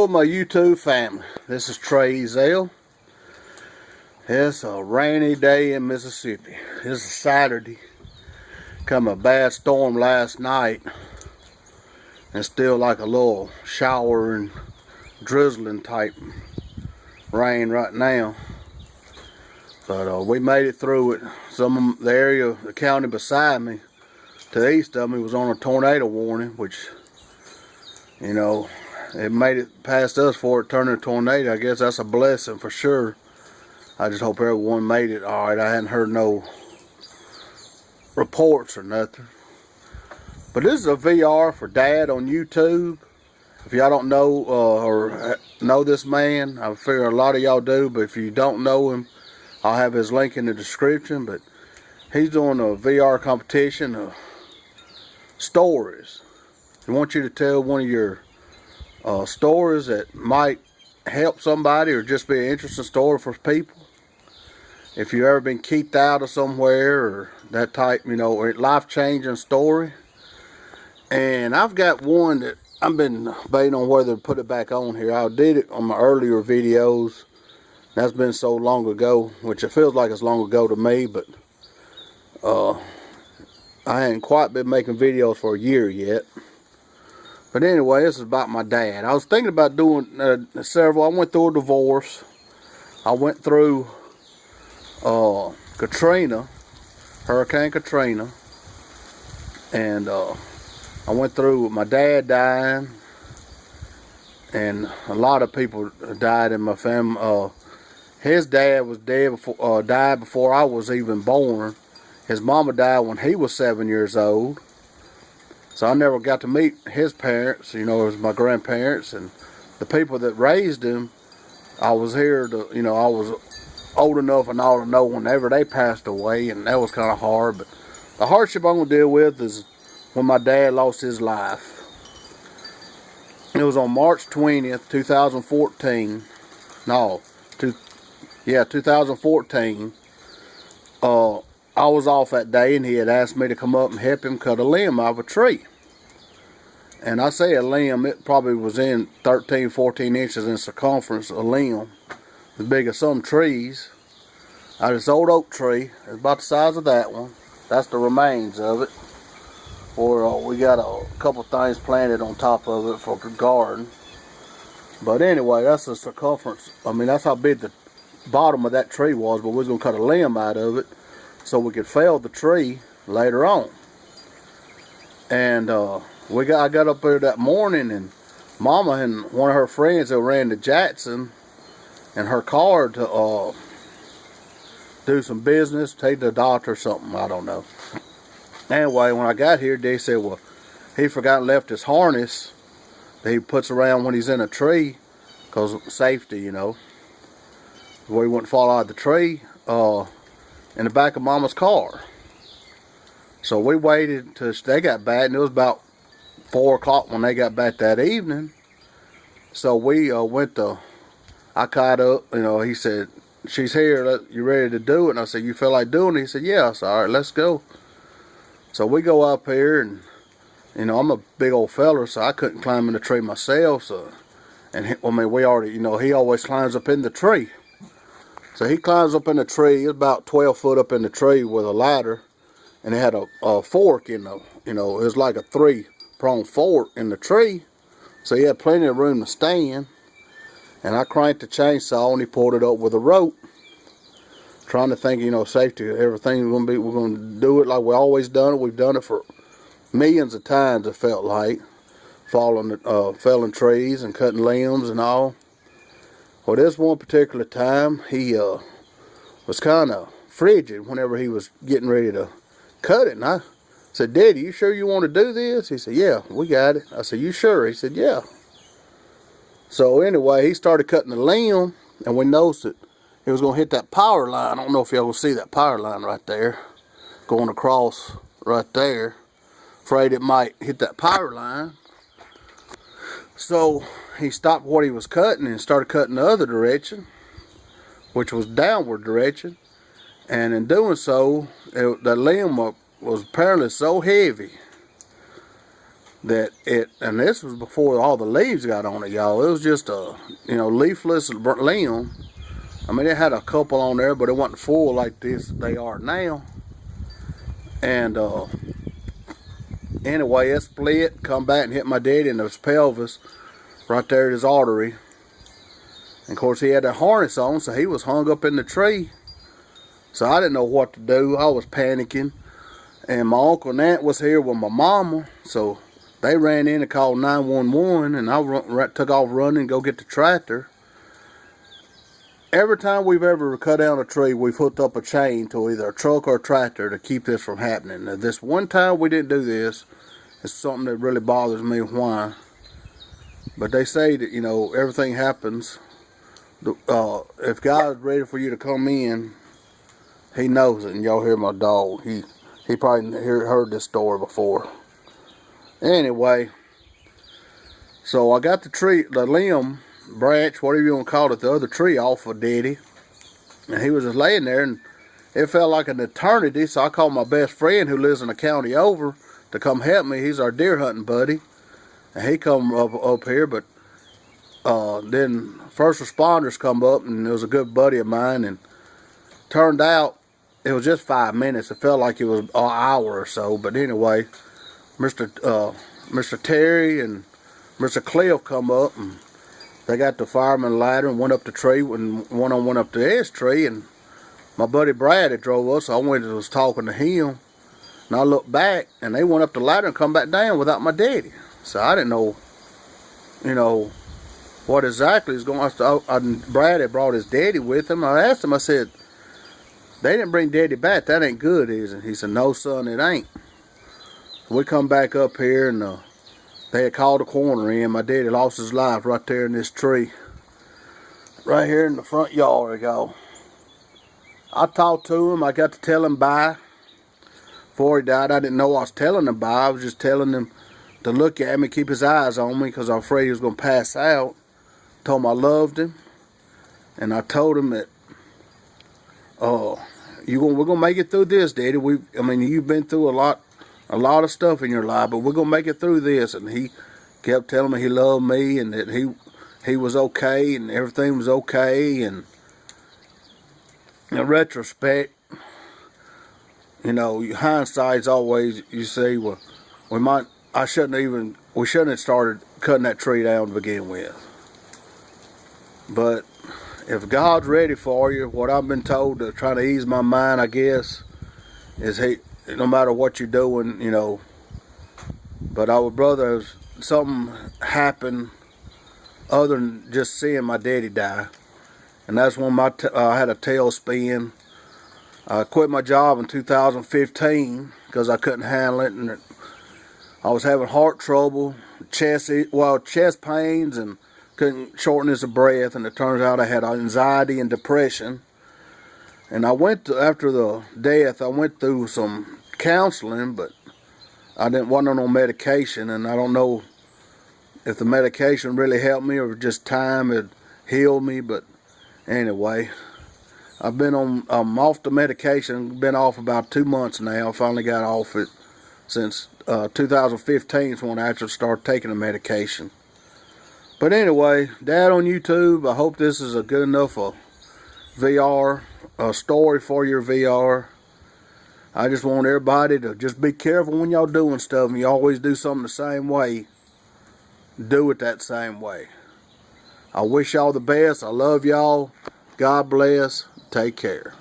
Hello, my YouTube family. This is Trey Ezell. It's a rainy day in Mississippi. It's a Saturday. Come a bad storm last night. And still like a little shower and drizzling type rain right now. But we made it through it. Some of the area, the county beside me, to the east of me, was on a tornado warning, which, you know, it made it past us before it turned into a tornado. I guess that's a blessing for sure. I just hope everyone made it all right. I hadn't heard no reports or nothing. But this is a VR for Dad on YouTube. If y'all don't know or know this man, I figure a lot of y'all do. But if you don't know him, I'll have his link in the description. But he's doing a VR competition of stories. He wants you to tell one of your stories that might help somebody or just be an interesting story for people. If you've ever been kicked out of somewhere or that type, you know, or life-changing story. And I've got one that I've been debating on whether to put it back on here. I did it on my earlier videos. That's been so long ago, which it feels like it's long ago to me, but I hadn't quite been making videos for a year yet. But anyway, this is about my dad. I was thinking about doing several. I went through a divorce. I went through Katrina, Hurricane Katrina. And I went through my dad dying. And a lot of people died in my family. His dad was dead before, died before I was even born. His mama died when he was 7 years old. So I never got to meet his parents, you know, it was my grandparents and the people that raised him. I was here to, you know, I was old enough and all to know whenever they passed away, and that was kind of hard. But the hardship I'm going to deal with is when my dad lost his life. It was on March 20th, 2014. No, 2014. I was off that day, and he had asked me to come up and help him cut a limb out of a tree. And I say a limb, it probably was in 13, 14 inches in circumference, a limb. As big as some trees. Out of this old oak tree, it's about the size of that one. That's the remains of it. Or we got a couple things planted on top of it for the garden. But anyway, that's the circumference. I mean, that's how big the bottom of that tree was, but we was going to cut a limb out of it so we could fell the tree later on. And I got up there that morning, and Mama and one of her friends that ran to Jackson in her car to do some business, take to the doctor or something, I don't know. Anyway, when I got here, they said, well, he forgot and left his harness that he puts around when he's in a tree, because safety, you know, where he wouldn't fall out of the tree, in the back of Mama's car. So we waited till they got back, and it was about 4 o'clock when they got back that evening. So we I caught up, you know, he said, she's here, you ready to do it? And I said, you feel like doing it? He said, yeah. I said, all right, let's go. So we go up here, and, you know, I'm a big old fella, so I couldn't climb in the tree myself. So, and I mean, we already, you know, he always climbs up in the tree. So he climbs up in the tree, about 12 foot up in the tree with a ladder, and it had a fork in the, you know, it was like a 3-pronged fork in the tree. So he had plenty of room to stand. And I cranked the chainsaw, and he pulled it up with a rope. Trying to think, you know, safety, everything's going to be, we're going to do it like we always done it. We've done it for millions of times, it felt like. Felling trees and cutting limbs and all. Well, this one particular time, he was kind of frigid whenever he was getting ready to cut it. And I said, Daddy, you sure you want to do this? He said, yeah, we got it. I said, you sure? He said, yeah. So anyway, he started cutting the limb, and we noticed that it was going to hit that power line. I don't know if y'all will see that power line right there, going across right there. Afraid it might hit that power line. So he stopped what he was cutting and started cutting the other direction, which was downward direction. And in doing so, the limb was apparently so heavy and this was before all the leaves got on it, y'all. It was just a, leafless limb. I mean, it had a couple on there, but it wasn't full like they are now. And anyway, it split, come back and hit my daddy in his pelvis, right there at his artery. And of course, he had a harness on, so he was hung up in the tree. So I didn't know what to do. I was panicking. And my uncle and aunt was here with my mama, so they ran in and called 911, and I took off running to go get the tractor. Every time we've ever cut down a tree, we've hooked up a chain to either a truck or a tractor to keep this from happening. Now, this one time we didn't do this. It's something that really bothers me why. But they say that, everything happens. If God's ready for you to come in, He knows it. And y'all hear my dog. He probably heard this story before. Anyway, so I got the limb, branch, whatever you want to call it, the other tree off of Daddy. And he was just laying there, and it felt like an eternity. So I called my best friend who lives in the county over to come help me. He's our deer hunting buddy. And he come up here, but then first responders come up, and it was a good buddy of mine, and turned out it was just 5 minutes. It felt like it was an hour or so. But anyway, Mr. Terry and Mr. Cliff come up, and they got the fireman ladder and went up the tree, and one went up the edge tree, and my buddy Brad had drove us, so I went and was talking to him, and I looked back, and they went up the ladder and come back down without my daddy. So I didn't know, what exactly is going on. Brad had brought his daddy with him. I asked him, I said, they didn't bring Daddy back. That ain't good, is it? He said, no, son, it ain't. We come back up here, and they had called the coroner in. My daddy lost his life right there in this tree. Right here in the front yard, y'all. I talked to him. I got to tell him bye. Before he died, I didn't know I was telling him bye. I was just telling him to look at me, keep his eyes on me, because I was afraid he was going to pass out. Told him I loved him. And I told him that, we're gonna make it through this, Daddy. You've been through a lot of stuff in your life, but we're gonna make it through this. And he kept telling me he loved me, and that he was okay, and everything was okay. And in retrospect, hindsight's always, you see, well, we shouldn't have started cutting that tree down to begin with. But if God's ready for you, what I've been told to try to ease my mind, I guess, is no matter what you're doing, But our brother, something happened other than just seeing my daddy die. And that's when I had a tailspin. I quit my job in 2015 because I couldn't handle it, and I was having heart trouble, chest pains, and couldn't shortness of breath, and it turns out I had anxiety and depression. And after the death, I went through some counseling, but I wasn't on no medication, and I don't know if the medication really helped me or just time had healed me. But anyway, I'm off the medication, been off about 2 months now. I finally got off it since 2015 is when I actually started taking the medication. But anyway, Dad on YouTube, I hope this is a good enough VR, a story for your VR. I just want everybody to just be careful when y'all doing stuff, and you always do something the same way. Do it that same way. I wish y'all the best. I love y'all. God bless. Take care.